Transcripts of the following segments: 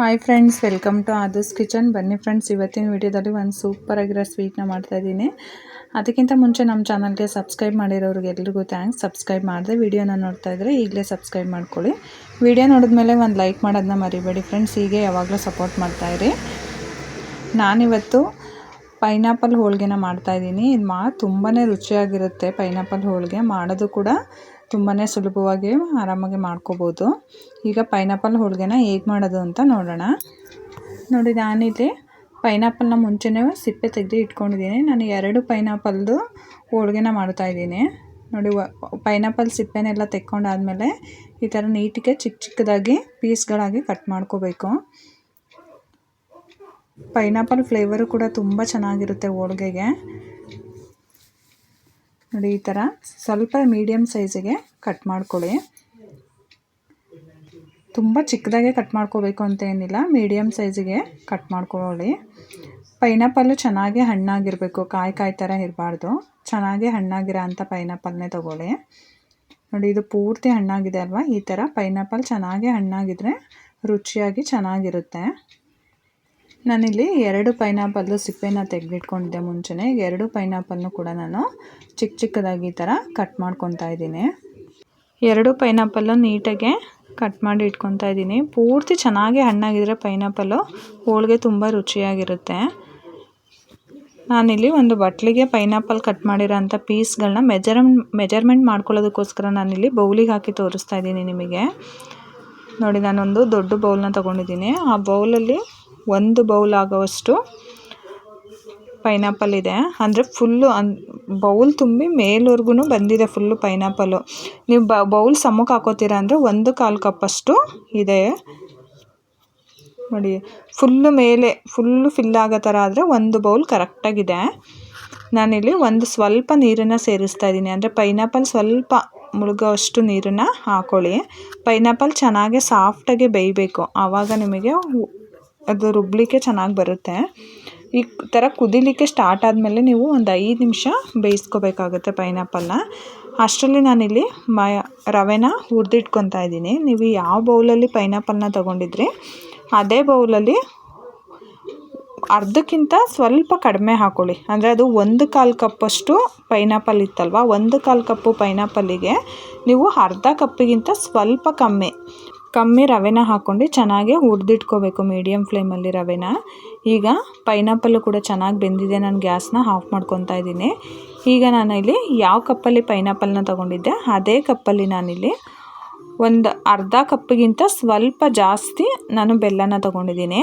Hi friends, welcome to ಆದರ್ಸ್ kitchen. ಬನ್ನಿ friends, ಇವತ್ತಿನ ವಿಡಿಯೋದಲ್ಲಿ ಒಂದು ಸೂಪರ್ ಆಗಿರೋ ಸ್ವೀಟ್ನ ಮಾಡ್ತಾಯಿದ್ದೀನಿ. ಅದಕ್ಕಿಂತ ಮುಂಚೆ ನಮ್ಮ ಚಾನಲ್ಗೆ ಸಬ್ಸ್ಕ್ರೈಬ್ ಮಾಡಿರೋರಿಗೆ ಎಲ್ರಿಗೂ ಥ್ಯಾಂಕ್ಸ್. ಸಬ್ಸ್ಕ್ರೈಬ್ ಮಾಡಿದೆ ವಿಡಿಯೋನ ನೋಡ್ತಾ ಇದ್ದರೆ ಈಗಲೇ ಸಬ್ಸ್ಕ್ರೈಬ್ ಮಾಡ್ಕೊಳ್ಳಿ. ವಿಡಿಯೋ ನೋಡಿದ್ಮೇಲೆ ಒಂದು ಲೈಕ್ ಮಾಡೋದನ್ನ ಮರಿಬೇಡಿ ಫ್ರೆಂಡ್ಸ್. ಹೀಗೆ ಯಾವಾಗಲೂ ಸಪೋರ್ಟ್ ಮಾಡ್ತಾಯಿರಿ. ನಾನಿವತ್ತು ಪೈನಾಪಲ್ ಹೋಳಿಗೆನ ಮಾಡ್ತಾಯಿದ್ದೀನಿ. ಇದು ತುಂಬಾ ರುಚಿಯಾಗಿರುತ್ತೆ. ಪೈನಾಪಲ್ ಹೋಳಿಗೆ ಮಾಡೋದು ಕೂಡ ತುಂಬಾ ಸುಲಭವಾಗಿ ಆರಾಮಾಗಿ ಮಾಡ್ಕೋಬೋದು. ಈಗ ಪೈನಾಪಲ್ ಹೋಳಿಗೆನ ಹೇಗೆ ಮಾಡೋದು ಅಂತ ನೋಡೋಣ. ನೋಡಿ, ನಾನಿಲ್ಲಿ ಪೈನಾಪಲ್ನ ಮುಂಚೆನೇ ಸಿಪ್ಪೆ ತೆಗೆದು ಇಟ್ಕೊಂಡಿದ್ದೀನಿ. ನಾನು 2 ಪೈನಾಪಲ್ದು ಹೋಳಿಗೆನ ಮಾಡ್ತಾಯಿದ್ದೀನಿ. ನೋಡಿ, ಪೈನಾಪಲ್ ಸಿಪ್ಪೆನೆಲ್ಲ ತೆಕ್ಕೊಂಡಾದಮೇಲೆ ಈ ಥರ ನೀಟಿಗೆ ಚಿಕ್ಕದಾಗಿ ಪೀಸ್ಗಳಾಗಿ ಕಟ್ ಮಾಡ್ಕೋಬೇಕು. ಪೈನಾಪಲ್ ಫ್ಲೇವರು ಕೂಡ ತುಂಬ ಚೆನ್ನಾಗಿರುತ್ತೆ ಹೋಳಿಗೆಗೆ. ನೋಡಿ, ಈ ಥರ ಸ್ವಲ್ಪ ಮೀಡಿಯಮ್ ಸೈಜಿಗೆ ಕಟ್ ಮಾಡ್ಕೊಳ್ಳಿ. ತುಂಬ ಚಿಕ್ಕದಾಗೆ ಕಟ್ ಮಾಡ್ಕೋಬೇಕು ಅಂತ ಏನಿಲ್ಲ, ಮೀಡಿಯಮ್ ಸೈಜಿಗೆ ಕಟ್ ಮಾಡ್ಕೊಳ್ಳಿ. ಪೈನಾಪಲ್ಲು ಚೆನ್ನಾಗಿ ಹಣ್ಣಾಗಿರಬೇಕು, ಕಾಯಿ ಥರ ಇರಬಾರ್ದು. ಚೆನ್ನಾಗಿ ಹಣ್ಣಾಗಿರೋ ಅಂಥ ಪೈನಾಪಲ್ನೇ ತೊಗೊಳ್ಳಿ. ನೋಡಿ, ಇದು ಪೂರ್ತಿ ಹಣ್ಣಾಗಿದೆ ಅಲ್ವಾ? ಈ ಥರ ಪೈನಾಪಲ್ ಚೆನ್ನಾಗಿ ಹಣ್ಣಾಗಿದ್ದರೆ ರುಚಿಯಾಗಿ ಚೆನ್ನಾಗಿರುತ್ತೆ. ನಾನಿಲ್ಲಿ 2 ಪೈನಾಪಲ್ಲು ಸಿಪ್ಪೆನ ತೆಗೆದಿಟ್ಕೊಂಡಿದ್ದೆ ಮುಂಚೆನೇ. 2 ಪೈನಾಪಲ್ನು ಕೂಡ ನಾನು ಚಿಕ್ಕದಾಗಿ ಈ ಥರ ಕಟ್ ಮಾಡ್ಕೊತಾ ಇದ್ದೀನಿ. 2 ಪೈನಾಪಲ್ಲು ನೀಟಾಗೆ ಕಟ್ ಮಾಡಿ ಇಟ್ಕೊತಾ ಇದ್ದೀನಿ. ಪೂರ್ತಿ ಚೆನ್ನಾಗಿ ಹಣ್ಣಾಗಿದ್ದರೆ ಪೈನಾಪಲ್ಲು ಹೋಳಿಗೆ ತುಂಬ ರುಚಿಯಾಗಿರುತ್ತೆ. ನಾನಿಲ್ಲಿ ಒಂದು ಬಟ್ಲಿಗೆ ಪೈನಾಪಲ್ ಕಟ್ ಮಾಡಿರೋ ಅಂಥ ಪೀಸ್ಗಳನ್ನ ಮೆಜರ್ಮೆಂಟ್ ಮಾಡ್ಕೊಳ್ಳೋದಕ್ಕೋಸ್ಕರ ನಾನಿಲ್ಲಿ ಬೌಲಿಗೆ ಹಾಕಿ ತೋರಿಸ್ತಾ ಇದ್ದೀನಿ ನಿಮಗೆ. ನೋಡಿ, ನಾನೊಂದು ದೊಡ್ಡ ಬೌಲ್ನ ತೊಗೊಂಡಿದ್ದೀನಿ. ಆ ಬೌಲಲ್ಲಿ 1 ಬೌಲ್ ಆಗೋವಷ್ಟು ಪೈನಾಪಲ್ ಇದೆ. ಅಂದರೆ ಫುಲ್ಲು ಬೌಲ್ ತುಂಬಿ ಮೇಲ್ವರೆಗೂ ಬಂದಿದೆ ಫುಲ್ಲು ಪೈನಾಪಲ್ಲು. ನೀವು ಬೌಲ್ ಸಮಕ್ಕೆ ಹಾಕೋತೀರಾ ಅಂದರೆ 1/4 ಕಪ್ಪಷ್ಟು ಇದೆ. ನೋಡಿ, ಫುಲ್ಲು ಮೇಲೆ ಫುಲ್ಲು ಫಿಲ್ ಆಗೋ ಥರ ಆದರೆ 1 ಬೌಲ್ ಕರೆಕ್ಟಾಗಿದೆ. ನಾನಿಲ್ಲಿ ಸ್ವಲ್ಪ ನೀರನ್ನು ಸೇರಿಸ್ತಾ ಇದ್ದೀನಿ. ಅಂದರೆ ಪೈನಾಪಲ್ ಸ್ವಲ್ಪ ಮುಳುಗೋವಷ್ಟು ನೀರನ್ನು ಹಾಕ್ಕೊಳ್ಳಿ. ಪೈನಾಪಲ್ ಚೆನ್ನಾಗಿ ಸಾಫ್ಟಾಗಿ ಬೇಯಬೇಕು, ಆವಾಗ ನಿಮಗೆ ಅದು ರುಬ್ಲಿಕ್ಕೆ ಚೆನ್ನಾಗಿ ಬರುತ್ತೆ. ಈ ಥರ ಕುದಿಲಿಕ್ಕೆ ಸ್ಟಾರ್ಟ್ ಆದಮೇಲೆ ನೀವು ಒಂದು 5 ನಿಮಿಷ ಬೇಯಿಸ್ಕೋಬೇಕಾಗುತ್ತೆ ಪೈನಾಪಲ್ನ. ಅಷ್ಟರಲ್ಲಿ ನಾನಿಲ್ಲಿ ರವೆನ ಹುರಿದಿಟ್ಕೊತಾ ಇದ್ದೀನಿ. ನೀವು ಯಾವ ಬೌಲಲ್ಲಿ ಪೈನಾಪಲ್ನ ತೊಗೊಂಡಿದ್ರಿ ಅದೇ ಬೌಲಲ್ಲಿ ಅರ್ಧಕ್ಕಿಂತ ಸ್ವಲ್ಪ ಕಡಿಮೆ ಹಾಕ್ಕೊಳ್ಳಿ. ಅಂದರೆ ಅದು 1/4 ಕಪ್ಪಷ್ಟು ಪೈನಾಪಲ್ ಇತ್ತಲ್ವ, 1/4 ಕಪ್ಪು ಪೈನಾಪಲ್ಲಿಗೆ ನೀವು ಅರ್ಧ ಕಪ್ಪಿಗಿಂತ ಸ್ವಲ್ಪ ಕಮ್ಮಿ ರವೆನ ಹಾಕ್ಕೊಂಡು ಚೆನ್ನಾಗಿ ಹುರಿದಿಟ್ಕೋಬೇಕು ಮೀಡಿಯಮ್ ಫ್ಲೇಮಲ್ಲಿ ರವೆನ. ಈಗ ಪೈನಾಪಲ್ಲು ಕೂಡ ಚೆನ್ನಾಗಿ ಬೆಂದಿದೆ. ನಾನು ಗ್ಯಾಸ್ನ ಆಫ್ ಮಾಡ್ಕೊತಾ ಇದ್ದೀನಿ. ಈಗ ನಾನಿಲ್ಲಿ ಯಾವ ಕಪ್ಪಲ್ಲಿ ಪೈನಾಪಲ್ನ ತೊಗೊಂಡಿದ್ದೆ ಅದೇ ಕಪ್ಪಲ್ಲಿ ನಾನಿಲ್ಲಿ ಒಂದು ಅರ್ಧ ಕಪ್ಪಿಗಿಂತ ಸ್ವಲ್ಪ ಜಾಸ್ತಿ ನಾನು ಬೆಲ್ಲನ ತೊಗೊಂಡಿದ್ದೀನಿ.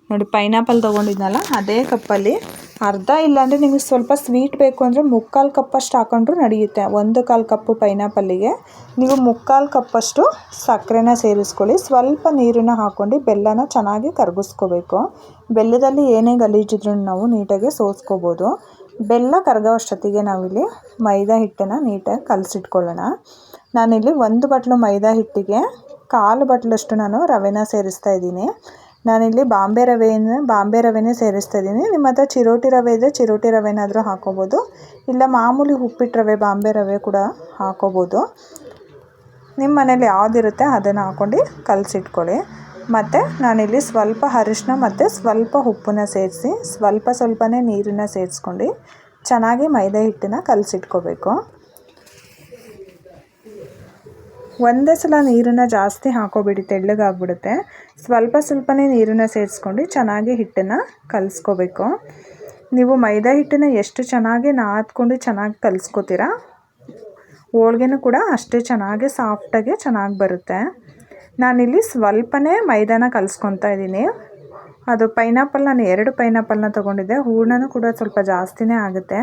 ನೋಡಿ, ಪೈನಾಪಲ್ ತೊಗೊಂಡಿದ್ನಲ್ಲ ಅದೇ ಕಪ್ಪಲ್ಲಿ ಅರ್ಧ, ಇಲ್ಲಾಂದರೆ ನಿಮಗೆ ಸ್ವಲ್ಪ ಸ್ವೀಟ್ ಬೇಕು ಅಂದರೆ 3/4 ಕಪ್ಪಷ್ಟು ಹಾಕೊಂಡ್ರೂ ನಡೆಯುತ್ತೆ. 1/4 ಕಪ್ಪು ಪೈನಾಪಲ್ಲಿಗೆ ನೀವು 3/4 ಕಪ್ಪಷ್ಟು ಸಕ್ಕರೆನ ಸೇರಿಸ್ಕೊಳ್ಳಿ. ಸ್ವಲ್ಪ ನೀರನ್ನು ಹಾಕ್ಕೊಂಡು ಬೆಲ್ಲನ ಚೆನ್ನಾಗಿ ಕರಗಿಸ್ಕೋಬೇಕು. ಬೆಲ್ಲದಲ್ಲಿ ಏನೇ ಗಲೀಜಿದ್ರೂ ನಾವು ನೀಟಾಗಿ ಸೋಸ್ಕೋಬೋದು. ಬೆಲ್ಲ ಕರಗೋ ಅಷ್ಟೊತ್ತಿಗೆ ನಾವಿಲ್ಲಿ ಮೈದಾ ಹಿಟ್ಟನ್ನು ನೀಟಾಗಿ ಕಲಸಿಟ್ಕೊಳ್ಳೋಣ. ನಾನಿಲ್ಲಿ 1 ಬಟ್ಲು ಮೈದಾ ಹಿಟ್ಟಿಗೆ 1/4 ಬಟ್ಲಷ್ಟು ನಾನು ರವೆನ ಸೇರಿಸ್ತಾ ಇದ್ದೀನಿ. ನಾನಿಲ್ಲಿ ಬಾಂಬೆ ರವೆನೇ ಸೇರಿಸ್ತಾ ಇದ್ದೀನಿ. ನಿಮ್ಮ ಹತ್ರ ಚಿರೋಟಿ ರವೆ ಇದ್ದರೆ ಚಿರೋಟಿ ರವೆನಾದರೂ ಹಾಕೋಬೋದು, ಇಲ್ಲ ಮಾಮೂಲಿ ಉಪ್ಪಿಟ್ಟು ರವೆ ಬಾಂಬೆ ರವೆ ಕೂಡ ಹಾಕೋಬೋದು. ನಿಮ್ಮ ಮನೇಲಿ ಯಾವುದಿರುತ್ತೆ ಅದನ್ನು ಹಾಕ್ಕೊಂಡು ಕಲಸಿಟ್ಕೊಳ್ಳಿ. ಮತ್ತು ನಾನಿಲ್ಲಿ ಸ್ವಲ್ಪ ಅರಿಶಿನ ಮತ್ತು ಸ್ವಲ್ಪ ಉಪ್ಪನ್ನ ಸೇರಿಸಿ ಸ್ವಲ್ಪನೇ ನೀರನ್ನು ಸೇರಿಸ್ಕೊಂಡು ಚೆನ್ನಾಗಿ ಮೈದಾ ಹಿಟ್ಟನ್ನು ಕಲಸಿಟ್ಕೋಬೇಕು. ಒಂದೇ ಸಲ ನೀರನ್ನು ಜಾಸ್ತಿ ಹಾಕೋಬೇಡಿ, ತೆಳ್ಳಗಾಗ್ಬಿಡುತ್ತೆ. ಸ್ವಲ್ಪನೇ ನೀರನ್ನು ಸೇರಿಸ್ಕೊಂಡು ಚೆನ್ನಾಗಿ ಹಿಟ್ಟನ್ನು ಕಲಿಸ್ಕೋಬೇಕು. ನೀವು ಮೈದಾ ಹಿಟ್ಟನ್ನು ಎಷ್ಟು ಚೆನ್ನಾಗಿ ನಾದ್ಕೊಂಡು ಚೆನ್ನಾಗಿ ಕಲಿಸ್ಕೋತೀರಾ ಹೋಳಿಗೆನೂ ಕೂಡ ಅಷ್ಟೇ ಚೆನ್ನಾಗಿ ಸಾಫ್ಟಾಗಿ ಚೆನ್ನಾಗಿ ಬರುತ್ತೆ. ನಾನಿಲ್ಲಿ ಸ್ವಲ್ಪನೇ ಮೈದಾನ ಕಲಿಸ್ಕೊತಾ ಇದ್ದೀನಿ. ಅದು ಪೈನಾಪಲ್ ನಾನು 2 ಪೈನಾಪಲ್ನ ತೊಗೊಂಡಿದ್ದೆ. ಹೂರಣನೂ ಕೂಡ ಸ್ವಲ್ಪ ಜಾಸ್ತಿನೇ ಆಗುತ್ತೆ.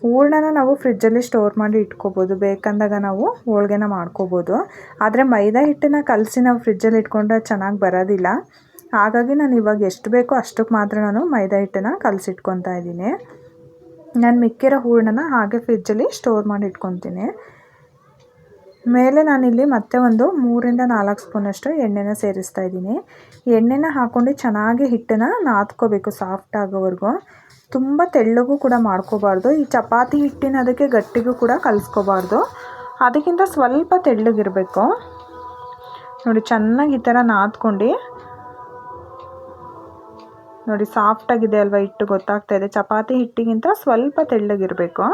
ಹೂರಣನ ನಾವು ಫ್ರಿಜ್ಜಲ್ಲಿ ಸ್ಟೋರ್ ಮಾಡಿ ಇಟ್ಕೋಬೋದು, ಬೇಕಂದಾಗ ನಾವು ಹೋಳಿಗೆನ ಮಾಡ್ಕೋಬೋದು. ಆದರೆ ಮೈದಾ ಹಿಟ್ಟನ್ನು ಕಲಸಿ ನಾವು ಫ್ರಿಜ್ಜಲ್ಲಿ ಇಟ್ಕೊಂಡ್ರೆ ಚೆನ್ನಾಗಿ ಬರೋದಿಲ್ಲ. ಹಾಗಾಗಿ ನಾನು ಇವಾಗ ಎಷ್ಟು ಬೇಕೋ ಅಷ್ಟಕ್ಕೆ ಮಾತ್ರ ನಾನು ಮೈದಾ ಹಿಟ್ಟನ್ನು ಕಲಸಿಟ್ಕೊತಾ ಇದ್ದೀನಿ. ನಾನು ಮಿಕ್ಕಿರೋ ಹೂರಣನ ಹಾಗೆ ಫ್ರಿಜ್ಜಲ್ಲಿ ಸ್ಟೋರ್ ಮಾಡಿ ಇಟ್ಕೊತೀನಿ. ಮೇಲೆ ನಾನಿಲ್ಲಿ ಮತ್ತೆ ಒಂದು 3-4 ಸ್ಪೂನಷ್ಟು ಎಣ್ಣೆನ ಸೇರಿಸ್ತಾ ಇದ್ದೀನಿ. ಎಣ್ಣೆನ ಹಾಕ್ಕೊಂಡು ಚೆನ್ನಾಗಿ ಹಿಟ್ಟನ್ನು ನಾದ್ಕೋಬೇಕು ಸಾಫ್ಟ್ ಆಗೋವರೆಗೂ. ತುಂಬ ತೆಳ್ಳಗೂ ಕೂಡ ಮಾಡ್ಕೋಬಾರ್ದು. ಈ ಚಪಾತಿ ಹಿಟ್ಟಿನ ಅದಕ್ಕೆ ಗಟ್ಟಿಗೂ ಕೂಡ ಕಲಿಸ್ಕೋಬಾರ್ದು, ಅದಕ್ಕಿಂತ ಸ್ವಲ್ಪ ತೆಳ್ಳಗಿರಬೇಕು. ನೋಡಿ ಚೆನ್ನಾಗಿ ಈ ಥರ ನಾದ್ಕೊಂಡು ನೋಡಿ ಸಾಫ್ಟಾಗಿದೆ ಅಲ್ವಾ ಹಿಟ್ಟು ಗೊತ್ತಾಗ್ತಾ ಇದೆ. ಚಪಾತಿ ಹಿಟ್ಟಿಗಿಂತ ಸ್ವಲ್ಪ ತೆಳ್ಳಗಿರಬೇಕು.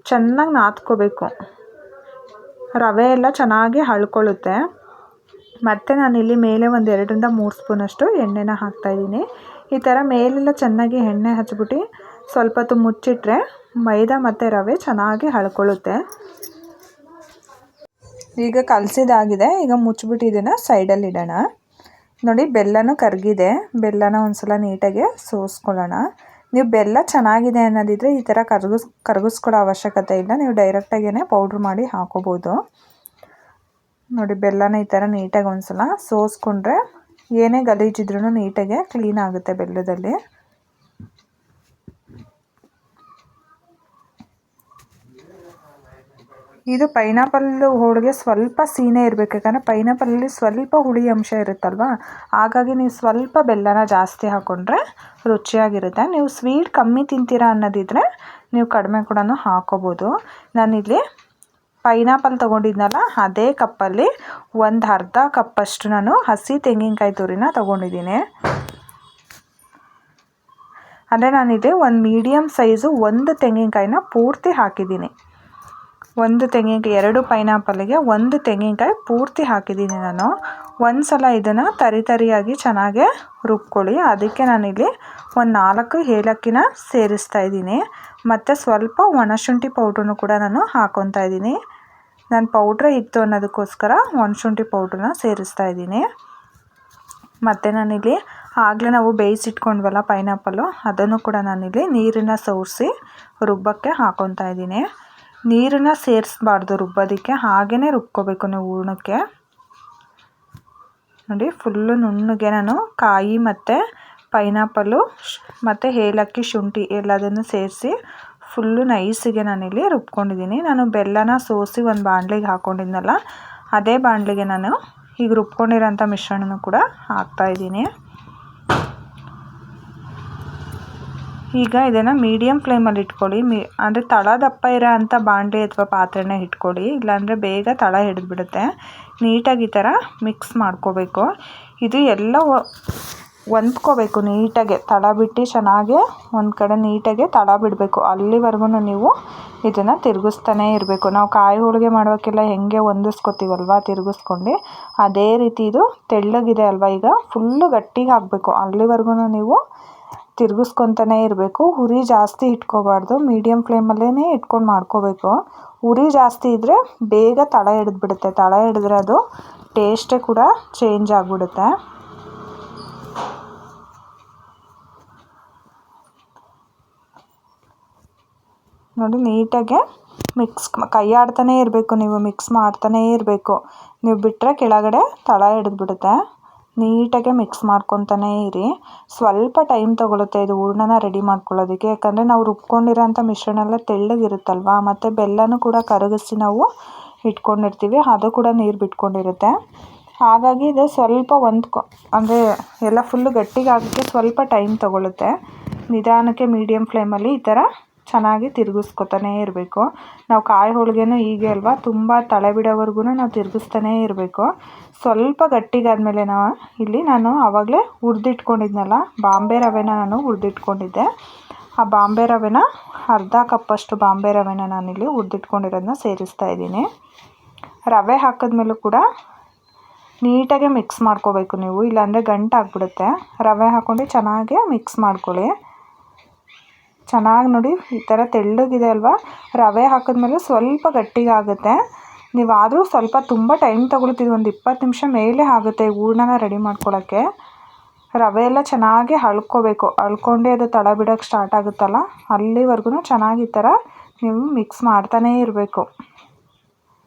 ಚೆನ್ನಾಗಿ ನಾದ್ಕೋಬೇಕು. ರವೆ ಎಲ್ಲ ಚೆನ್ನಾಗಿ ಹಳ್ಕೊಳ್ಳುತ್ತೆ. ಮತ್ತು ನಾನಿಲ್ಲಿ ಮೇಲೆ ಒಂದು 2ರಿಂದ 3 ಸ್ಪೂನಷ್ಟು ಎಣ್ಣೆನ ಹಾಕ್ತಾಯಿದ್ದೀನಿ. ಈ ಥರ ಮೇಲೆಲ್ಲ ಚೆನ್ನಾಗಿ ಎಣ್ಣೆ ಹಚ್ಬಿಟ್ಟು ಸ್ವಲ್ಪ ಹೊತ್ತು ಮುಚ್ಚಿಟ್ರೆ ಮೈದಾ ಮತ್ತು ರವೆ ಚೆನ್ನಾಗಿ ಹಳ್ಕೊಳ್ಳುತ್ತೆ. ಈಗ ಕಲಸಿದಾಗಿದೆ. ಈಗ ಮುಚ್ಚಿಬಿಟ್ಟು ಇದನ್ನು ಸೈಡಲ್ಲಿ ಇಡೋಣ. ನೋಡಿ ಬೆಲ್ಲನೂ ಕರಗಿದೆ. ಬೆಲ್ಲನ ಒಂದು ಸಲ ನೀಟಾಗಿ ಸೋಸ್ಕೊಳ್ಳೋಣ. ನೀವು ಬೆಲ್ಲ ಚೆನ್ನಾಗಿದೆ ಅನ್ನೋದಿದ್ರೆ ಈ ಥರ ಕರಗಿಸ್ಕೊಳ್ಳೋ ಅವಶ್ಯಕತೆ ಇಲ್ಲ. ನೀವು ಡೈರೆಕ್ಟಾಗೇ ಪೌಡ್ರ್ ಮಾಡಿ ಹಾಕೋಬೋದು. ನೋಡಿ ಬೆಲ್ಲನ ಈ ಥರ ನೀಟಾಗಿ ಒಂದು ಸಲ ಸೋಸ್ಕೊಂಡ್ರೆ ಏನೇ ಗಲೀಜಿದ್ರೂ ನೀಟಾಗಿ ಕ್ಲೀನ್ ಆಗುತ್ತೆ ಬೆಲ್ಲದಲ್ಲಿ. ಇದು ಪೈನಾಪಲ್ ಹೋಳಿಗೆ ಸ್ವಲ್ಪ ಸೀನೇ ಇರಬೇಕು. ಯಾಕಂದರೆ ಪೈನಾಪಲಲ್ಲಿ ಸ್ವಲ್ಪ ಹುಳಿ ಅಂಶ ಇರುತ್ತಲ್ವ, ಹಾಗಾಗಿ ನೀವು ಸ್ವಲ್ಪ ಬೆಲ್ಲನ ಜಾಸ್ತಿ ಹಾಕ್ಕೊಂಡ್ರೆ ರುಚಿಯಾಗಿರುತ್ತೆ. ನೀವು ಸ್ವೀಟ್ ಕಮ್ಮಿ ತಿಂತೀರಾ ಅನ್ನೋದಿದ್ರೆ ನೀವು ಕಡಿಮೆ ಕೂಡ ಹಾಕೋಬೋದು. ನಾನಿಲ್ಲಿ ಪೈನಾಪಲ್ ತೊಗೊಂಡಿದ್ನಲ್ಲ ಅದೇ ಕಪ್ಪಲ್ಲಿ ಒಂದು ಅರ್ಧ ಕಪ್ಪಷ್ಟು ನಾನು ಹಸಿ ತೆಂಗಿನಕಾಯಿ ತುರಿನ ತೊಗೊಂಡಿದ್ದೀನಿ. ಅಂದರೆ ನಾನಿಲ್ಲಿ ಒಂದು ಮೀಡಿಯಮ್ ಸೈಜು ಒಂದು ತೆಂಗಿನಕಾಯಿನ ಪೂರ್ತಿ ಹಾಕಿದ್ದೀನಿ. ಒಂದು ತೆಂಗಿನಕಾಯಿ 2 ಪೈನಾಪಲ್ಗೆ ಒಂದು ತೆಂಗಿನಕಾಯಿ ಪೂರ್ತಿ ಹಾಕಿದ್ದೀನಿ ನಾನು. ಒಂದು ಸಲ ಇದನ್ನು ತರಿಯಾಗಿ ಚೆನ್ನಾಗಿ ರುಬ್ಕೊಳ್ಳಿ. ಅದಕ್ಕೆ ನಾನಿಲ್ಲಿ ಒಂದು 4 ಏಲಕ್ಕಿನ ಸೇರಿಸ್ತಾ ಇದ್ದೀನಿ. ಮತ್ತು ಸ್ವಲ್ಪ ಒಣಶುಂಠಿ ಪೌಡ್ರನ್ನು ಕೂಡ ನಾನು ಹಾಕ್ಕೊತಾ ಇದ್ದೀನಿ. ನಾನು ಪೌಡ್ರೇ ಇತ್ತು ಅನ್ನೋದಕ್ಕೋಸ್ಕರ ಒಣಶುಂಠಿ ಪೌಡ್ರನ್ನ ಸೇರಿಸ್ತಾ ಇದ್ದೀನಿ. ಮತ್ತು ನಾನಿಲ್ಲಿ ಆಗಲೇ ನಾವು ಬೇಯಿಸಿಟ್ಕೊಂಡ್ವಲ್ಲ ಪೈನಾಪಲ್ಲು, ಅದನ್ನು ಕೂಡ ನಾನಿಲ್ಲಿ ನೀರನ್ನು ಸೋರಿಸಿ ರುಬ್ಬಕ್ಕೆ ಹಾಕ್ಕೊತಾ ಇದ್ದೀನಿ. ನೀರನ್ನು ಸೇರಿಸ್ಬಾರ್ದು ರುಬ್ಬೋದಕ್ಕೆ, ಹಾಗೇ ರುಬ್ಕೋಬೇಕು ನೀವು ಹೂರ್ಣಕ್ಕೆ. ನೋಡಿ ಫುಲ್ಲು ನುಣ್ಣಗೆ ನಾನು ಕಾಯಿ ಮತ್ತು ಪೈನಾಪಲ್ಲು ಮತ್ತು ಏಲಕ್ಕಿ ಶುಂಠಿ ಎಲ್ಲದನ್ನು ಸೇರಿಸಿ ಫುಲ್ಲು ನೈಸಿಗೆ ನಾನಿಲ್ಲಿ ರುಬ್ಕೊಂಡಿದ್ದೀನಿ. ನಾನು ಬೆಲ್ಲನ ಸೋಸಿ ಒಂದು ಬಾಣಲಿಗೆ ಹಾಕ್ಕೊಂಡಿದ್ನಲ್ಲ ಅದೇ ಬಾಣಲಿಗೆ ನಾನು ಈಗ ರುಬ್ಕೊಂಡಿರೋಂಥ ಮಿಶ್ರಣನೂ ಕೂಡ ಹಾಕ್ತಾಯಿದ್ದೀನಿ. ಈಗ ಇದನ್ನು ಮೀಡಿಯಮ್ ಫ್ಲೇಮಲ್ಲಿ ಇಟ್ಕೊಳ್ಳಿ. ಅಂದರೆ ತಳ ದಪ್ಪ ಇರೋ ಅಂಥ ಬಾಣಲಿ ಅಥವಾ ಪಾತ್ರೆನೇ ಇಟ್ಕೊಳ್ಳಿ, ಇಲ್ಲಾಂದರೆ ಬೇಗ ತಳ ಹಿಡಿದ್ಬಿಡುತ್ತೆ. ನೀಟಾಗಿ ಈ ಥರ ಮಿಕ್ಸ್ ಮಾಡ್ಕೋಬೇಕು. ಇದು ಎಲ್ಲ ಹೊಂದ್ಕೋಬೇಕು ನೀಟಾಗೆ, ತಳ ಬಿಟ್ಟು ಚೆನ್ನಾಗಿ ಒಂದು ಕಡೆ ನೀಟಾಗೆ ತಳ ಬಿಡಬೇಕು. ಅಲ್ಲಿವರೆಗೂ ನೀವು ಇದನ್ನು ತಿರುಗಿಸ್ತಾನೇ ಇರಬೇಕು. ನಾವು ಕಾಯಿ ಹೋಳಿಗೆ ಮಾಡೋಕ್ಕೆಲ್ಲ ಹೆಂಗೆ ಹೊಂದಿಸ್ಕೊತೀವಲ್ವ ತಿರುಗಿಸ್ಕೊಂಡು, ಅದೇ ರೀತಿ ಇದು ತೆಳ್ಳಗಿದೆ ಅಲ್ವ, ಈಗ ಫುಲ್ಲು ಗಟ್ಟಿಗೆ ಆಗಬೇಕು. ಅಲ್ಲಿವರೆಗೂ ನೀವು ತಿರುಗಿಸ್ಕೊತಾನೇ ಇರಬೇಕು. ಉರಿ ಜಾಸ್ತಿ ಇಟ್ಕೋಬಾರ್ದು, ಮೀಡಿಯಮ್ ಫ್ಲೇಮಲ್ಲೇ ಇಟ್ಕೊಂಡು ಮಾಡ್ಕೋಬೇಕು. ಉರಿ ಜಾಸ್ತಿ ಇದ್ದರೆ ಬೇಗ ತಳ ಹಿಡಿದ್ಬಿಡುತ್ತೆ. ತಳ ಹಿಡಿದ್ರೆ ಅದು ಟೇಸ್ಟೇ ಕೂಡ ಚೇಂಜ್ ಆಗಿಬಿಡುತ್ತೆ. ನೋಡಿ ನೀಟಾಗೆ ಮಿಕ್ಸ್ ಕೈ ಆಡ್ತಾನೇ ಇರಬೇಕು, ನೀವು ಮಿಕ್ಸ್ ಮಾಡ್ತಾನೇ ಇರಬೇಕು. ನೀವು ಬಿಟ್ಟರೆ ಕೆಳಗಡೆ ತಳ ಹಿಡಿದ್ಬಿಡುತ್ತೆ. ನೀಟಾಗೆ ಮಿಕ್ಸ್ ಮಾಡ್ಕೊತಾನೇ ಇರಿ. ಸ್ವಲ್ಪ ಟೈಮ್ ತೊಗೊಳುತ್ತೆ ಇದು ಹೂರ್ಣನ ರೆಡಿ ಮಾಡ್ಕೊಳ್ಳೋದಕ್ಕೆ. ಯಾಕಂದರೆ ನಾವು ರುಬ್ಕೊಂಡಿರೋಂಥ ಮಿಶ್ರಣ ಎಲ್ಲ ತೆಳ್ಳಗಿರುತ್ತಲ್ವ, ಮತ್ತು ಬೆಲ್ಲನೂ ಕೂಡ ಕರಗಿಸಿ ನಾವು ಇಟ್ಕೊಂಡಿರ್ತೀವಿ, ಅದು ಕೂಡ ನೀರು ಬಿಟ್ಕೊಂಡಿರುತ್ತೆ. ಹಾಗಾಗಿ ಇದು ಸ್ವಲ್ಪ ಅಂದರೆ ಎಲ್ಲ ಫುಲ್ಲು ಗಟ್ಟಿಗಾಗೋಕ್ಕೆ ಸ್ವಲ್ಪ ಟೈಮ್ ತೊಗೊಳುತ್ತೆ. ನಿಧಾನಕ್ಕೆ ಮೀಡಿಯಮ್ ಫ್ಲೇಮಲ್ಲಿ ಈ ಥರ ಚೆನ್ನಾಗಿ ತಿರುಗಿಸ್ಕೊತಾನೇ ಇರಬೇಕು. ನಾವು ಕಾಯಿ ಹೋಳಿಗೆನೂ ಹೀಗೆ ಅಲ್ವಾ, ತುಂಬ ತಳೆ ಬಿಡೋವರೆಗೂ ನಾವು ತಿರುಗಿಸ್ತಾನೇ ಇರಬೇಕು. ಸ್ವಲ್ಪ ಗಟ್ಟಿಗಾದಮೇಲೆ ನಾನು ಆವಾಗಲೇ ಹುರಿದಿಟ್ಕೊಂಡಿದ್ನಲ್ಲ ಬಾಂಬೆ ರವೆನ ನಾನು ಹುರಿದಿಟ್ಕೊಂಡಿದ್ದೆ. ಆ ಬಾಂಬೆ ರವೆನ ಅರ್ಧ ಕಪ್ಪಷ್ಟು ಬಾಂಬೆ ರವೆನ ನಾನಿಲ್ಲಿ ಹುರಿದಿಟ್ಕೊಂಡಿರೋದನ್ನ ಸೇರಿಸ್ತಾ ಇದ್ದೀನಿ. ರವೆ ಹಾಕಿದ್ಮೇಲೂ ಕೂಡ ನೀಟಾಗೆ ಮಿಕ್ಸ್ ಮಾಡ್ಕೋಬೇಕು ನೀವು, ಇಲ್ಲಾಂದರೆ ಗಂಟಾಗ್ಬಿಡುತ್ತೆ. ರವೆ ಹಾಕ್ಕೊಂಡು ಚೆನ್ನಾಗಿ ಮಿಕ್ಸ್ ಮಾಡ್ಕೊಳ್ಳಿ. ಚೆನ್ನಾಗಿ ನೋಡಿ ಈ ಥರ ತೆಳ್ಳಗಿದೆ ಅಲ್ವಾ, ರವೆ ಹಾಕಿದ್ಮೇಲೆ ಸ್ವಲ್ಪ ಗಟ್ಟಿಗಾಗುತ್ತೆ. ನೀವಾದರೂ ಸ್ವಲ್ಪ ತುಂಬ ಟೈಮ್ ತೊಗೊಳ್ತೀವಿ, ಒಂದು 20 ನಿಮಿಷ ಮೇಲೆ ಆಗುತ್ತೆ ಹೂರ್ಣನ ರೆಡಿ ಮಾಡ್ಕೊಳ್ಳೋಕ್ಕೆ. ರವೆ ಎಲ್ಲ ಚೆನ್ನಾಗಿ ಹಳ್ಕೋಬೇಕು. ಹಳ್ಕೊಂಡೆ ಅದು ತಳ ಬಿಡೋಕ್ಕೆ ಸ್ಟಾರ್ಟ್ ಆಗುತ್ತಲ್ಲ, ಅಲ್ಲಿವರೆಗೂ ಚೆನ್ನಾಗಿ ಈ ಥರ ನೀವು ಮಿಕ್ಸ್ ಮಾಡ್ತಾನೇ ಇರಬೇಕು.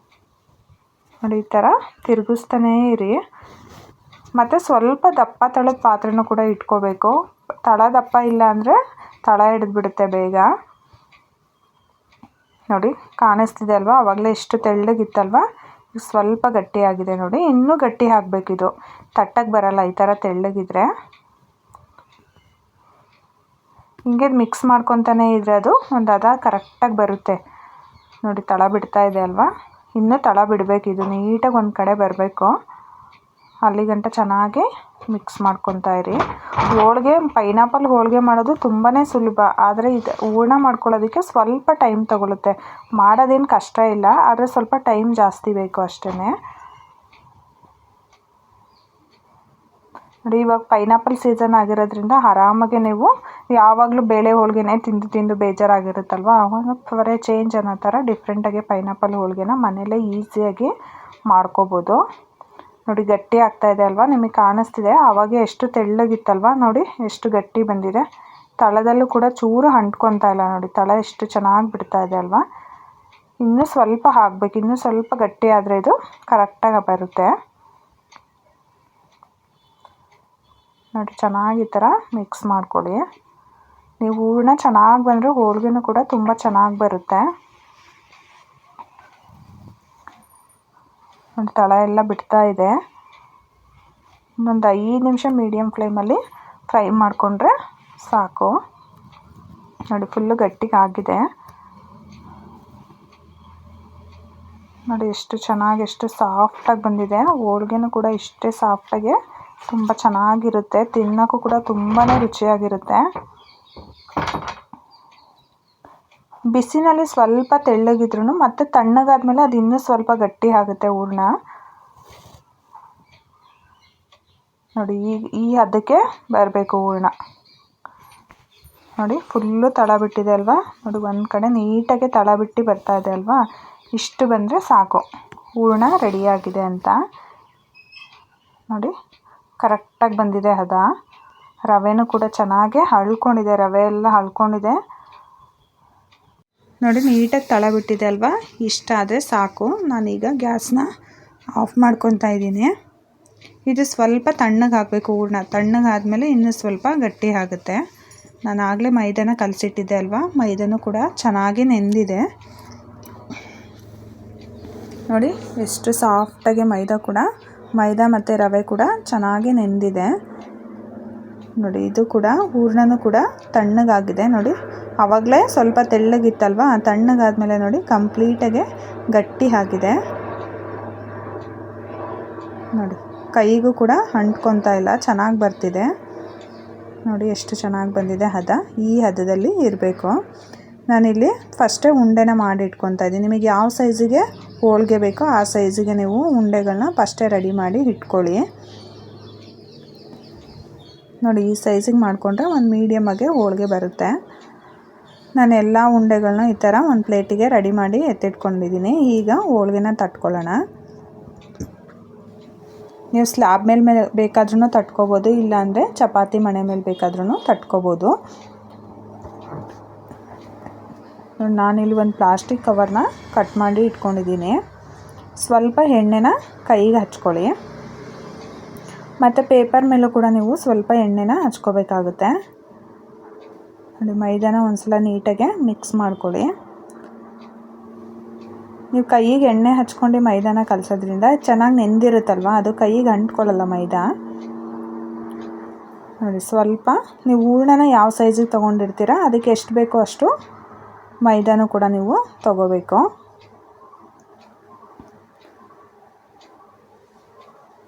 ನೋಡಿ ಈ ಥರ ತಿರುಗಿಸ್ತಾನೇ ಇರಿ. ಮತ್ತು ಸ್ವಲ್ಪ ದಪ್ಪ ತಳದ ಪಾತ್ರೆನೂ ಕೂಡ ಇಟ್ಕೋಬೇಕು. ತಳ ದಪ್ಪ ಇಲ್ಲ ಅಂದರೆ ತಳ ಹಿಡಿದ್ಬಿಡುತ್ತೆ ಬೇಗ. ನೋಡಿ ಕಾಣಿಸ್ತಿದೆ ಅಲ್ವಾ, ಆವಾಗಲೇ ಎಷ್ಟು ತೆಳ್ಳಗಿತ್ತಲ್ವ, ಈಗ ಸ್ವಲ್ಪ ಗಟ್ಟಿಯಾಗಿದೆ ನೋಡಿ. ಇನ್ನೂ ಗಟ್ಟಿ ಹಾಕಬೇಕಿದು, ತಟ್ಟಕ್ಕೆ ಬರಲ್ಲ ಈ ಥರ ತೆಳ್ಳಗಿದ್ರೆ. ಹಿಂಗೆ ಮಿಕ್ಸ್ ಮಾಡ್ಕೊತಾನೆ ಇದ್ರೆ ಅದು ಒಂದು ಹದ ಕರೆಕ್ಟಾಗಿ ಬರುತ್ತೆ. ನೋಡಿ ತಳ ಬಿಡ್ತಾ ಇದೆ ಅಲ್ವಾ, ಇನ್ನೂ ತಳ ಬಿಡಬೇಕು, ಇದು ನೀಟಾಗಿ ಒಂದು ಕಡೆ ಬರಬೇಕು. ಅಲ್ಲಿಗಂಟ ಚೆನ್ನಾಗಿ ಮಿಕ್ಸ್ ಮಾಡ್ಕೊತಾ ಇರಿ. ಹೋಳಿಗೆ ಪೈನಾಪಲ್ ಹೋಳಿಗೆ ಮಾಡೋದು ತುಂಬಾ ಸುಲಭ, ಆದರೆ ಇದು ಹೂರಣ ಮಾಡ್ಕೊಳ್ಳೋದಕ್ಕೆ ಸ್ವಲ್ಪ ಟೈಮ್ ತಗೊಳುತ್ತೆ. ಮಾಡೋದೇನು ಕಷ್ಟ ಇಲ್ಲ, ಆದರೆ ಸ್ವಲ್ಪ ಟೈಮ್ ಜಾಸ್ತಿ ಬೇಕು ಅಷ್ಟೇ. ನೋಡಿ, ಇವಾಗ ಪೈನಾಪಲ್ ಸೀಸನ್ ಆಗಿರೋದ್ರಿಂದ ಆರಾಮಾಗಿ ನೀವು ಯಾವಾಗಲೂ ಬೇಳೆ ಹೋಳಿಗೆನೇ ತಿಂದು ತಿಂದು ಬೇಜಾರಾಗಿರುತ್ತಲ್ವ, ಆವಾಗ ಫಾರ್ ಚೇಂಜ್ ಅನ್ನೋ ಥರ ಡಿಫ್ರೆಂಟಾಗಿ ಪೈನಾಪಲ್ ಹೋಳಿಗೆನ ಮನೇಲೇ ಈಸಿಯಾಗಿ ಮಾಡ್ಕೋಬೋದು. ನೋಡಿ, ಗಟ್ಟಿ ಆಗ್ತಾಯಿದೆ ಅಲ್ವಾ, ನಿಮಗೆ ಕಾಣಿಸ್ತಿದೆ. ಆವಾಗ ಎಷ್ಟು ತೆಳ್ಳಗಿತ್ತಲ್ವ, ನೋಡಿ ಎಷ್ಟು ಗಟ್ಟಿ ಬಂದಿದೆ. ತಳದಲ್ಲೂ ಕೂಡ ಚೂರು ಅಂಟ್ಕೊತಾ ಇಲ್ಲ. ನೋಡಿ ತಳ ಎಷ್ಟು ಚೆನ್ನಾಗಿ ಬಿಡ್ತಾ ಇದೆ ಅಲ್ವಾ. ಇನ್ನೂ ಸ್ವಲ್ಪ ಹಾಕಬೇಕು, ಇನ್ನೂ ಸ್ವಲ್ಪ ಗಟ್ಟಿ ಆದರೆ ಇದು ಕರೆಕ್ಟಾಗಿ ಬರುತ್ತೆ. ನೋಡಿ, ಚೆನ್ನಾಗಿ ಈ ಥರ ಮಿಕ್ಸ್ ಮಾಡ್ಕೊಳ್ಳಿ. ನೀವು ಹೂರಣ ಚೆನ್ನಾಗಿ ಬಂದರೆ ಹೋಳಿಗೆನೂ ಕೂಡ ತುಂಬ ಚೆನ್ನಾಗಿ ಬರುತ್ತೆ. ನೋಡಿ, ತಳ ಎಲ್ಲ ಬಿಡ್ತಾ ಇದೆ. ಇನ್ನೊಂದು 5 ನಿಮಿಷ ಮೀಡಿಯಮ್ ಫ್ಲೇಮಲ್ಲಿ ಫ್ರೈ ಮಾಡಿಕೊಂಡ್ರೆ ಸಾಕು. ನೋಡಿ, ಫುಲ್ಲು ಗಟ್ಟಿಗೆ ಆಗಿದೆ. ನೋಡಿ ಎಷ್ಟು ಚೆನ್ನಾಗಿ, ಎಷ್ಟು ಸಾಫ್ಟಾಗಿ ಬಂದಿದೆ. ಹೋಳಿಗೆನೂ ಕೂಡ ಇಷ್ಟೇ ಸಾಫ್ಟಾಗಿ ತುಂಬ ಚೆನ್ನಾಗಿರುತ್ತೆ. ತಿನ್ನೋಕ್ಕೂ ಕೂಡ ತುಂಬಾ ರುಚಿಯಾಗಿರುತ್ತೆ. ಬಿಸಿನಲ್ಲಿ ಸ್ವಲ್ಪ ತೆಳ್ಳಗಿದ್ರೂ ಮತ್ತೆ ತಣ್ಣಗಾದ್ಮೇಲೆ ಅದು ಇನ್ನೂ ಸ್ವಲ್ಪ ಗಟ್ಟಿ ಆಗುತ್ತೆ ಹೂರಣ. ನೋಡಿ, ಈ ಹದಕ್ಕೆ ಬರಬೇಕು ಹೂರಣ. ನೋಡಿ, ಫುಲ್ಲು ತಳ ಬಿಟ್ಟಿದೆ ಅಲ್ವಾ. ನೋಡಿ, ಒಂದು ಕಡೆ ನೀಟಾಗಿ ತಳ ಬಿಟ್ಟು ಬರ್ತಾ ಇದೆ ಅಲ್ವಾ. ಇಷ್ಟು ಬಂದರೆ ಸಾಕು, ಹೂರಣ ರೆಡಿಯಾಗಿದೆ ಅಂತ. ನೋಡಿ, ಕರೆಕ್ಟಾಗಿ ಬಂದಿದೆ ಹದ. ರವೆನೂ ಕೂಡ ಚೆನ್ನಾಗಿ ಹಳ್ಕೊಂಡಿದೆ, ರವೆ ಎಲ್ಲ ಹಳ್ಕೊಂಡಿದೆ. ನೋಡಿ, ನೀಟಾಗಿ ತಳ ಬಿಟ್ಟಿದೆ ಅಲ್ವಾ. ಇಷ್ಟ ಆದರೆ ಸಾಕು. ನಾನೀಗ ಗ್ಯಾಸ್ನ ಆಫ್ ಮಾಡ್ಕೊತಾ ಇದ್ದೀನಿ. ಇದು ಸ್ವಲ್ಪ ತಣ್ಣಗೆ ಹಾಕಬೇಕು ಹೂರಣ. ತಣ್ಣಗಾದ್ಮೇಲೆ ಇನ್ನೂ ಸ್ವಲ್ಪ ಗಟ್ಟಿ ಆಗುತ್ತೆ. ನಾನು ಆಗಲೇ ಮೈದಾನ ಕಲಸಿಟ್ಟಿದ್ದೆ ಅಲ್ವಾ, ಮೈದಾನೂ ಕೂಡ ಚೆನ್ನಾಗಿ ನೆಂದಿದೆ. ನೋಡಿ ಎಷ್ಟು ಸಾಫ್ಟಾಗಿ ಮೈದಾ ಮತ್ತು ರವೆ ಕೂಡ ಚೆನ್ನಾಗಿ ನೆಂದಿದೆ. ನೋಡಿ, ಇದು ಕೂಡ ಹೂರಣನೂ ಕೂಡ ತಣ್ಣಗಾಗಿದೆ. ನೋಡಿ, ಆವಾಗಲೇ ಸ್ವಲ್ಪ ತೆಳ್ಳಗಿತ್ತಲ್ವ, ತಣ್ಣಗಾದ್ಮೇಲೆ ನೋಡಿ ಕಂಪ್ಲೀಟಾಗಿ ಗಟ್ಟಿ ಆಗಿದೆ. ನೋಡಿ, ಕೈಗೂ ಕೂಡ ಅಂಟ್ಕೊತಾ ಇಲ್ಲ, ಚೆನ್ನಾಗಿ ಬರ್ತಿದೆ. ನೋಡಿ ಎಷ್ಟು ಚೆನ್ನಾಗಿ ಬಂದಿದೆ ಹದ. ಈ ಹದದಲ್ಲಿ ಇರಬೇಕು. ನಾನಿಲ್ಲಿ ಫಸ್ಟೇ ಉಂಡೆನ ಮಾಡಿ ಇಟ್ಕೊತಾ ಇದ್ದೀನಿ. ನಿಮಗೆ ಯಾವ ಸೈಜಿಗೆ ಹೋಳಿಗೆ ಬೇಕೋ ಆ ಸೈಜಿಗೆ ನೀವು ಉಂಡೆಗಳನ್ನ ಫಸ್ಟೇ ರೆಡಿ ಮಾಡಿ ಇಟ್ಕೊಳ್ಳಿ. ನೋಡಿ, ಈ ಸೈಜಿಗೆ ಮಾಡಿಕೊಂಡ್ರೆ ಒಂದು ಮೀಡಿಯಮಾಗೆ ಹೋಳಿಗೆ ಬರುತ್ತೆ. ನಾನು ಎಲ್ಲ ಉಂಡೆಗಳನ್ನ ಈ ಥರ ಒಂದು ಪ್ಲೇಟಿಗೆ ರೆಡಿ ಮಾಡಿ ಎತ್ತಿಟ್ಕೊಂಡಿದ್ದೀನಿ. ಈಗ ಹೋಳಿಗೆನ ತಟ್ಕೊಳ್ಳೋಣ. ನೀವು ಸ್ಲ್ಯಾಬ್ ಮೇಲೆ ಬೇಕಾದ್ರೂ ತಟ್ಕೊಬೋದು, ಇಲ್ಲಾಂದರೆ ಚಪಾತಿ ಮಣೆ ಮೇಲೆ ಬೇಕಾದ್ರೂ ತಟ್ಕೊಬೋದು. ನಾನಿಲ್ಲಿ ಒಂದು ಪ್ಲಾಸ್ಟಿಕ್ ಕವರ್ನ ಕಟ್ ಮಾಡಿ ಇಟ್ಕೊಂಡಿದ್ದೀನಿ. ಸ್ವಲ್ಪ ಎಣ್ಣೆನ ಕೈಗೆ ಹಚ್ಕೊಳ್ಳಿ. ಮತ್ತು ಪೇಪರ್ ಮೇಲೂ ಕೂಡ ನೀವು ಸ್ವಲ್ಪ ಎಣ್ಣೆನ ಹಚ್ಕೋಬೇಕಾಗುತ್ತೆ. ನೋಡಿ, ಮೈದಾನ ಒಂದು ಸಲ ನೀಟಾಗಿ ಮಿಕ್ಸ್ ಮಾಡ್ಕೊಳ್ಳಿ. ನೀವು ಕೈಗೆ ಎಣ್ಣೆ ಹಚ್ಕೊಂಡು ಮೈದಾನ ಕಲಸೋದ್ರಿಂದ ಚೆನ್ನಾಗಿ ನೆಂದಿರುತ್ತಲ್ವ, ಅದು ಕೈಗೆ ಅಂಟ್ಕೊಳ್ಳಲ್ಲ ಮೈದಾ. ನೋಡಿ, ಸ್ವಲ್ಪ ನೀವು ಹೂರಣನ ಯಾವ ಸೈಜಿಗೆ ತೊಗೊಂಡಿರ್ತೀರ ಅದಕ್ಕೆ ಎಷ್ಟು ಬೇಕೋ ಅಷ್ಟು ಮೈದಾನೂ ಕೂಡ ನೀವು ತೊಗೋಬೇಕು.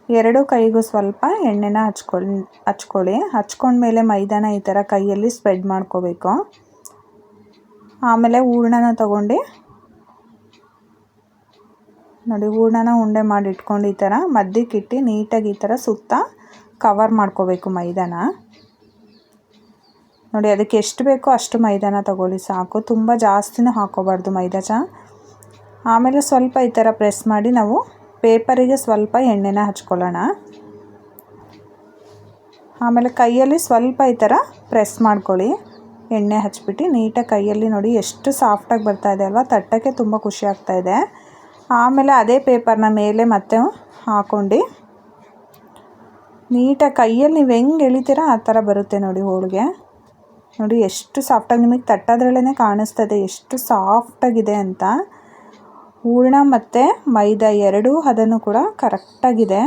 ಎರಡೂ ಕೈಗೂ ಸ್ವಲ್ಪ ಎಣ್ಣೆನ ಹಚ್ಕೊಳ್ಳಿ. ಹಚ್ಕೊಂಡ್ಮೇಲೆ ಮೈದಾನ ಈ ಥರ ಕೈಯಲ್ಲಿ ಸ್ಪ್ರೆಡ್ ಮಾಡ್ಕೋಬೇಕು. ಆಮೇಲೆ ಹೂರಣನ ತೊಗೊಂಡು ನೋಡಿ, ಹೂರಣನ ಉಂಡೆ ಮಾಡಿ ಇಟ್ಕೊಂಡು ಈ ಥರ ಮಧ್ಯಕ್ಕಿಟ್ಟು ನೀಟಾಗಿ ಈ ಥರ ಸುತ್ತ ಕವರ್ ಮಾಡ್ಕೋಬೇಕು ಮೈದಾನ. ನೋಡಿ, ಅದಕ್ಕೆ ಎಷ್ಟು ಬೇಕೋ ಅಷ್ಟು ಮೈದಾನ ತಗೊಳ್ಳಿ ಸಾಕು. ತುಂಬ ಜಾಸ್ತಿನೂ ಹಾಕೋಬಾರ್ದು ಮೈದಾ. ಆಮೇಲೆ ಸ್ವಲ್ಪ ಈ ಥರ ಪ್ರೆಸ್ ಮಾಡಿ ನಾವು ಪೇಪರಿಗೆ ಸ್ವಲ್ಪ ಎಣ್ಣೆನ ಹಚ್ಕೊಳ್ಳೋಣ. ಆಮೇಲೆ ಕೈಯಲ್ಲಿ ಸ್ವಲ್ಪ ಈ ಥರ ಪ್ರೆಸ್ ಮಾಡ್ಕೊಳ್ಳಿ. ಎಣ್ಣೆ ಹಚ್ಬಿಟ್ಟು ನೀಟಾಗಿ ಕೈಯಲ್ಲಿ ನೋಡಿ ಎಷ್ಟು ಸಾಫ್ಟಾಗಿ ಬರ್ತಾಯಿದೆ ಅಲ್ವಾ. ತಟ್ಟಕ್ಕೆ ತುಂಬ ಖುಷಿ ಆಗ್ತಾಯಿದೆ. ಆಮೇಲೆ ಅದೇ ಪೇಪರ್ನ ಮೇಲೆ ಮತ್ತೆ ಹಾಕ್ಕೊಂಡು ನೀಟಾಗಿ ಕೈಯಲ್ಲಿ ನೀವು ಹೆಂಗೆ ಎಳಿತೀರ ಆ ಥರ ಬರುತ್ತೆ ನೋಡಿ ಹೋಳಿಗೆ. ನೋಡಿ ಎಷ್ಟು ಸಾಫ್ಟಾಗಿ, ನಿಮಗೆ ತಟ್ಟೋದ್ರಲ್ಲೇ ಕಾಣಿಸ್ತದೆ ಎಷ್ಟು ಸಾಫ್ಟಾಗಿದೆ ಅಂತ. ಹೂರಣ ಮತ್ತು ಮೈದಾ ಎರಡೂ ಹದನೂ ಕೂಡ ಕರೆಕ್ಟಾಗಿದೆ.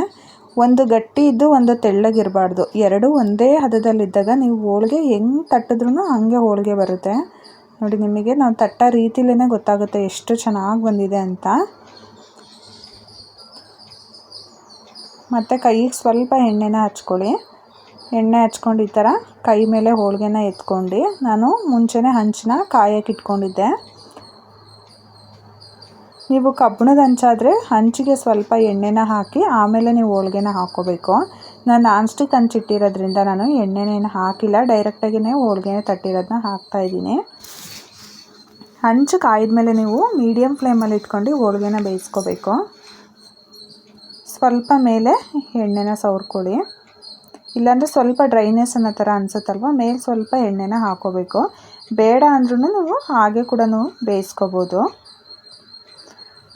ಒಂದು ಗಟ್ಟಿ ಇದ್ದು ಒಂದು ತೆಳ್ಳಗಿರಬಾರ್ದು, ಎರಡೂ ಒಂದೇ ಹದದಲ್ಲಿದ್ದಾಗ ನೀವು ಹೋಳಿಗೆ ಹೆಂಗೆ ತಟ್ಟಿದ್ರೂ ಹಾಗೆ ಹೋಳಿಗೆ ಬರುತ್ತೆ. ನೋಡಿ, ನಿಮಗೆ ನಾವು ತಟ್ಟೋ ರೀತಿಲೇ ಗೊತ್ತಾಗುತ್ತೆ ಎಷ್ಟು ಚೆನ್ನಾಗಿ ಬಂದಿದೆ ಅಂತ. ಮತ್ತು ಕೈಗೆ ಸ್ವಲ್ಪ ಎಣ್ಣೆನ ಹಚ್ಕೊಳ್ಳಿ. ಎಣ್ಣೆ ಹಚ್ಕೊಂಡು ಈ ಥರ ಕೈ ಮೇಲೆ ಹೋಳಿಗೆನ ಎತ್ಕೊಂಡು ನಾನು ಮುಂಚೆನೇ ಹಂಚನ್ನ ಕಾಯಕ್ಕೆ ಇಟ್ಕೊಂಡಿದ್ದೆ. ನೀವು ಕಬ್ಬಿಣದ ಹಂಚಾದರೆ ಹಂಚಿಗೆ ಸ್ವಲ್ಪ ಎಣ್ಣೆನ ಹಾಕಿ ಆಮೇಲೆ ನೀವು ಹೋಳಿಗೆನ ಹಾಕ್ಕೋಬೇಕು. ನಾನು ನಾನ್ ಸ್ಟಿಕ್ ಹಂಚಿಟ್ಟಿರೋದ್ರಿಂದ ನಾನು ಎಣ್ಣೆನೇನು ಹಾಕಿಲ್ಲ, ಡೈರೆಕ್ಟಾಗಿಯೇ ಹೋಳಿಗೆನ ತಟ್ಟಿರೋದನ್ನ ಹಾಕ್ತಾಯಿದ್ದೀನಿ. ಹಂಚು ಕಾಯ್ದ ಮೇಲೆ ನೀವು ಮೀಡಿಯಮ್ ಫ್ಲೇಮಲ್ಲಿ ಇಟ್ಕೊಂಡು ಹೋಳಿಗೆನ ಬೇಯಿಸ್ಕೋಬೇಕು. ಸ್ವಲ್ಪ ಮೇಲೆ ಎಣ್ಣೆನ ಸವರ್ಕೊಳ್ಳಿ, ಇಲ್ಲಾಂದರೆ ಸ್ವಲ್ಪ ಡ್ರೈನೆಸ್ ಅನ್ನೋ ಥರ ಅನಿಸುತ್ತಲ್ವ, ಮೇಲೆ ಸ್ವಲ್ಪ ಎಣ್ಣೆನ ಹಾಕ್ಕೋಬೇಕು. ಬೇಡ ಅಂದ್ರೂ ನೀವು ಹಾಗೆ ಕೂಡ ಬೇಯಿಸ್ಕೋಬೋದು.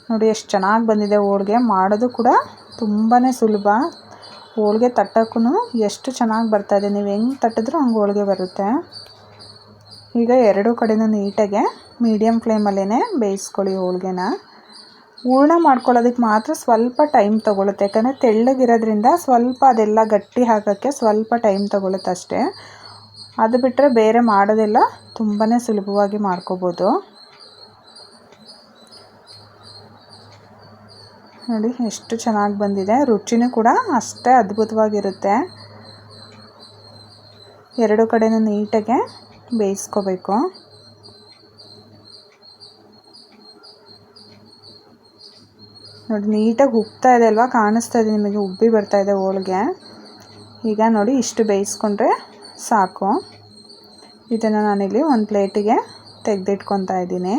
ನೋಡಿ ಎಷ್ಟು ಚೆನ್ನಾಗಿ ಬಂದಿದೆ ಹೋಳಿಗೆ. ಮಾಡೋದು ಕೂಡ ತುಂಬಾ ಸುಲಭ. ಹೋಳಿಗೆ ತಟ್ಟೋಕ್ಕೂ ಎಷ್ಟು ಚೆನ್ನಾಗಿ ಬರ್ತಾಯಿದೆ, ನೀವು ಹೆಂಗೆ ತಟ್ಟಿದ್ರೂ ಹಂಗೆ ಹೋಳಿಗೆ ಬರುತ್ತೆ. ಈಗ ಎರಡೂ ಕಡೆನೂ ನೀಟಾಗೆ ಮೀಡಿಯಮ್ ಫ್ಲೇಮಲ್ಲೇ ಬೇಯಿಸ್ಕೊಳ್ಳಿ ಹೋಳಿಗೆನ. ಹೂರಣ ಮಾಡ್ಕೊಳ್ಳೋದಕ್ಕೆ ಮಾತ್ರ ಸ್ವಲ್ಪ ಟೈಮ್ ತೊಗೊಳುತ್ತೆ, ಯಾಕಂದರೆ ತೆಳ್ಳಗಿರೋದ್ರಿಂದ ಸ್ವಲ್ಪ ಅದೆಲ್ಲ ಗಟ್ಟಿ ಆಗೋಕ್ಕೆ ಸ್ವಲ್ಪ ಟೈಮ್ ತೊಗೊಳುತ್ತೆ ಅಷ್ಟೇ. ಅದು ಬಿಟ್ಟರೆ ಬೇರೆ ಮಾಡೋದೆಲ್ಲ ತುಂಬಾ ಸುಲಭವಾಗಿ ಮಾಡ್ಕೋಬೋದು. ನೋಡಿ ಎಷ್ಟು ಚೆನ್ನಾಗಿ ಬಂದಿದೆ, ರುಚಿನೂ ಕೂಡ ಅಷ್ಟೇ ಅದ್ಭುತವಾಗಿರುತ್ತೆ. ಎರಡು ಕಡೆನೂ ನೀಟಾಗೆ ಬೇಯಿಸ್ಕೋಬೇಕು. ನೋಡಿ ನೀಟಾಗಿ ಉಬ್ತಾ ಇದೆ ಅಲ್ವಾ, ಕಾಣಿಸ್ತಾ ಇದೆ ನಿಮಗೆ, ಉಬ್ಬಿ ಬರ್ತಾಯಿದೆ ಹೋಳಿಗೆ. ಈಗ ನೋಡಿ ಇಷ್ಟು ಬೇಯಿಸ್ಕೊಂಡ್ರೆ ಸಾಕು. ಇದನ್ನು ನಾನಿಲ್ಲಿ ಒಂದು ಪ್ಲೇಟಿಗೆ ತೆಗೆದಿಟ್ಕೊತಾ ಇದ್ದೀನಿ.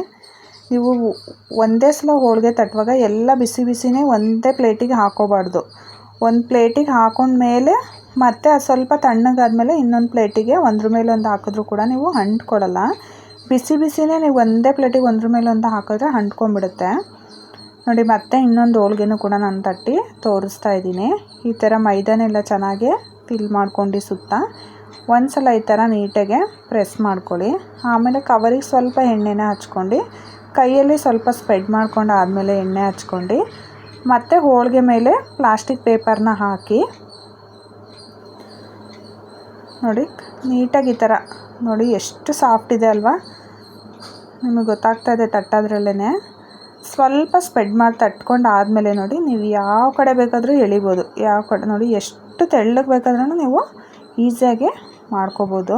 ನೀವು ಒಂದೇ ಸಲ ಹೋಳಿಗೆ ತಟ್ಟುವಾಗ ಎಲ್ಲ ಬಿಸಿ ಬಿಸಿನೇ ಒಂದೇ ಪ್ಲೇಟಿಗೆ ಹಾಕ್ಕೋಬಾರ್ದು. ಒಂದು ಪ್ಲೇಟಿಗೆ ಹಾಕೊಂಡ್ಮೇಲೆ ಮತ್ತೆ ಅದು ಸ್ವಲ್ಪ ತಣ್ಣಗಾದ್ಮೇಲೆ ಇನ್ನೊಂದು ಪ್ಲೇಟಿಗೆ ಒಂದ್ರ ಮೇಲೆ ಒಂದು ಹಾಕಿದ್ರೂ ಕೂಡ ನೀವು ಅಂಟ್ಕೊಳ್ಳಲ್ಲ. ಬಿಸಿ ಬಿಸಿನೇ ನೀವು ಒಂದೇ ಪ್ಲೇಟಿಗೆ ಒಂದ್ರ ಮೇಲೆ ಒಂದು ಹಾಕಿದ್ರೆ ಅಂಟ್ಕೊಂಡ್ಬಿಡುತ್ತೆ. ನೋಡಿ ಮತ್ತೆ ಇನ್ನೊಂದು ಹೋಳಿಗೆನೂ ಕೂಡ ನಾನು ತಟ್ಟಿ ತೋರಿಸ್ತಾ ಇದ್ದೀನಿ. ಈ ಥರ ಮೈದಾನೆಲ್ಲ ಚೆನ್ನಾಗಿ ಫಿಲ್ ಮಾಡ್ಕೊಂಡು ಸುತ್ತ ಒಂದು ಸಲ ಈ ಥರ ನೀಟಾಗೆ ಪ್ರೆಸ್ ಮಾಡ್ಕೊಳ್ಳಿ. ಆಮೇಲೆ ಕವರಿಗೆ ಸ್ವಲ್ಪ ಎಣ್ಣೆನ ಹಚ್ಕೊಂಡು ಕೈಯಲ್ಲಿ ಸ್ವಲ್ಪ ಸ್ಪ್ರೆಡ್ ಮಾಡ್ಕೊಂಡು ಆದಮೇಲೆ ಎಣ್ಣೆ ಹಚ್ಕೊಂಡು ಮತ್ತು ಹೋಳಿಗೆ ಮೇಲೆ ಪ್ಲಾಸ್ಟಿಕ್ ಪೇಪರ್ನ ಹಾಕಿ ನೋಡಿ ನೀಟಾಗಿ ಈ ಥರ ನೋಡಿ ಎಷ್ಟು ಸಾಫ್ಟ್ ಇದೆ ಅಲ್ವಾ, ನಿಮಗೆ ಗೊತ್ತಾಗ್ತಾ ಇದೆ ತಟ್ಟೋದ್ರಲ್ಲೇ. ಸ್ವಲ್ಪ ಸ್ಪ್ರೆಡ್ ಮಾಡಿ ತಟ್ಕೊಂಡು ಆದಮೇಲೆ ನೋಡಿ ನೀವು ಯಾವ ಕಡೆ ಬೇಕಾದರೂ ಎಳಿಬೋದು. ಯಾವ ಕಡೆ ನೋಡಿ ಎಷ್ಟು ತೆಳ್ಳಗೆ ಬೇಕಾದ್ರೂ ನೀವು ಈಸಿಯಾಗಿ ಮಾಡ್ಕೋಬೋದು.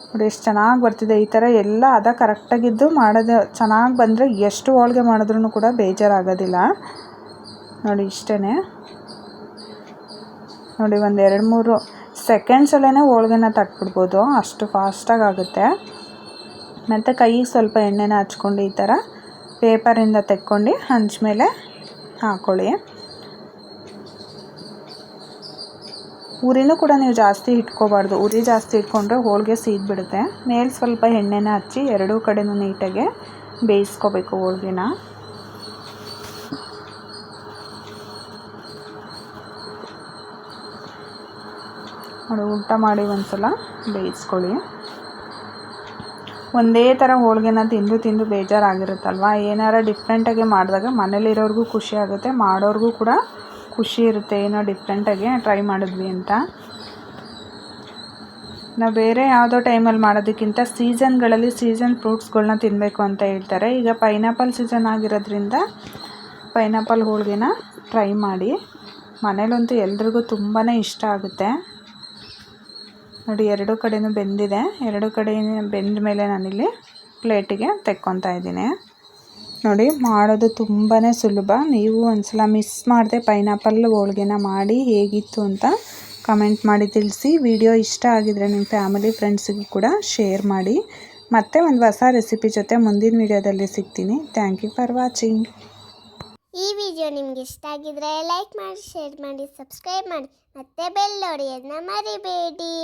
ನೋಡಿ ಎಷ್ಟು ಚೆನ್ನಾಗಿ ಬರ್ತಿದೆ. ಈ ಥರ ಎಲ್ಲ ಅದ ಕರೆಕ್ಟಾಗಿದ್ದು ಮಾಡೋದು ಚೆನ್ನಾಗಿ ಬಂದರೆ ಎಷ್ಟು ಹೋಳಿಗೆ ಮಾಡಿದ್ರೂ ಕೂಡ ಬೇಜಾರಾಗೋದಿಲ್ಲ. ನೋಡಿ ಇಷ್ಟೇ. ನೋಡಿ ಒಂದು 2-3 ಸೆಕೆಂಡ್ಸಲ್ಲೇ ಹೋಳಿಗೆನ ತಟ್ಬಿಡ್ಬೋದು, ಅಷ್ಟು ಫಾಸ್ಟಾಗಿ ಆಗುತ್ತೆ. ಮತ್ತು ಕೈಗೆ ಸ್ವಲ್ಪ ಎಣ್ಣೆನ ಹಚ್ಕೊಂಡು ಈ ಥರ ಪೇಪರಿಂದ ತೆಕ್ಕೊಂಡು ಹಂಚ ಮೇಲೆ ಹಾಕ್ಕೊಳ್ಳಿ. ಉರಿನೂ ಕೂಡ ನೀವು ಜಾಸ್ತಿ ಇಟ್ಕೋಬಾರ್ದು, ಉರಿ ಜಾಸ್ತಿ ಇಟ್ಕೊಂಡ್ರೆ ಹೋಳಿಗೆ ಸೀದ್ಬಿಡುತ್ತೆ. ಮೇಲೆ ಸ್ವಲ್ಪ ಎಣ್ಣೆನ ಹಚ್ಚಿ ಎರಡೂ ಕಡೆನೂ ನೀಟಾಗೆ ಬೇಯಿಸ್ಕೋಬೇಕು ಹೋಳಿಗೆನ. ನೋಡಿ ಉಲ್ಟಾ ಮಾಡಿ ಒಂದು ಸಲ ಬೇಯಿಸ್ಕೊಳ್ಳಿ. ಒಂದೇ ಥರ ಹೋಳಿಗೆನ ತಿಂದು ಬೇಜಾರಾಗಿರುತ್ತಲ್ವ, ಏನಾರ ಡಿಫ್ರೆಂಟಾಗಿ ಮಾಡಿದಾಗ ಮನೇಲಿರೋರಿಗೂ ಖುಷಿ ಆಗುತ್ತೆ, ಮಾಡೋರಿಗೂ ಕೂಡ ಖುಷಿ ಇರುತ್ತೆ, ಏನೋ ಡಿಫ್ರೆಂಟಾಗಿ ಟ್ರೈ ಮಾಡಿದ್ವಿ ಅಂತ. ನಾವು ಬೇರೆ ಯಾವುದೋ ಟೈಮಲ್ಲಿ ಮಾಡೋದಕ್ಕಿಂತ ಸೀಸನ್ಗಳಲ್ಲಿ ಸೀಸನ್ ಫ್ರೂಟ್ಸ್ಗಳನ್ನ ತಿನ್ನಬೇಕು ಅಂತ ಹೇಳ್ತಾರೆ. ಈಗ ಪೈನಾಪಲ್ ಸೀಸನ್ ಆಗಿರೋದ್ರಿಂದ ಪೈನಾಪಲ್ ಹೋಳಿಗೆನ ಟ್ರೈ ಮಾಡಿ. ಮನೇಲಂತೂ ಎಲ್ರಿಗೂ ತುಂಬಾ ಇಷ್ಟ ಆಗುತ್ತೆ. ನೋಡಿ ಎರಡೂ ಕಡೆಯೂ ಬೆಂದಿದೆ. ಎರಡೂ ಕಡೆ ಬೆಂದ ಮೇಲೆ ನಾನಿಲ್ಲಿ ಪ್ಲೇಟಿಗೆ ತೆಕ್ಕೊತಾ ಇದ್ದೀನಿ. ನೋಡಿ ಮಾಡೋದು ತುಂಬಾ ಸುಲಭ. ನೀವು ಒಂದ್ಸಲ ಮಿಸ್ ಮಾಡದೆ ಪೈನಾಪಲ್ ಹೋಳಿಗೆನ ಮಾಡಿ ಹೇಗಿತ್ತು ಅಂತ ಕಮೆಂಟ್ ಮಾಡಿ ತಿಳಿಸಿ. ವಿಡಿಯೋ ಇಷ್ಟ ಆಗಿದರೆ ನಿಮ್ಮ ಫ್ಯಾಮಿಲಿ ಫ್ರೆಂಡ್ಸಿಗೂ ಕೂಡ ಶೇರ್ ಮಾಡಿ. ಮತ್ತೆ ಒಂದು ಹೊಸ ರೆಸಿಪಿ ಜೊತೆ ಮುಂದಿನ ವಿಡಿಯೋದಲ್ಲಿ ಸಿಗ್ತೀನಿ. Thank you for watching. ಈ ವಿಡಿಯೋ ನಿಮಗೆ ಇಷ್ಟ ಆಗಿದ್ರೆ ಲೈಕ್ ಮಾಡಿ, ಶೇರ್ ಮಾಡಿ, ಸಬ್ಸ್ಕ್ರೈಬ್ ಮಾಡಿ, ಮತ್ತೆ ಬೆಲ್ ಹೊಡೆಯೋದನ್ನ ಮರಿಬೇಡಿ.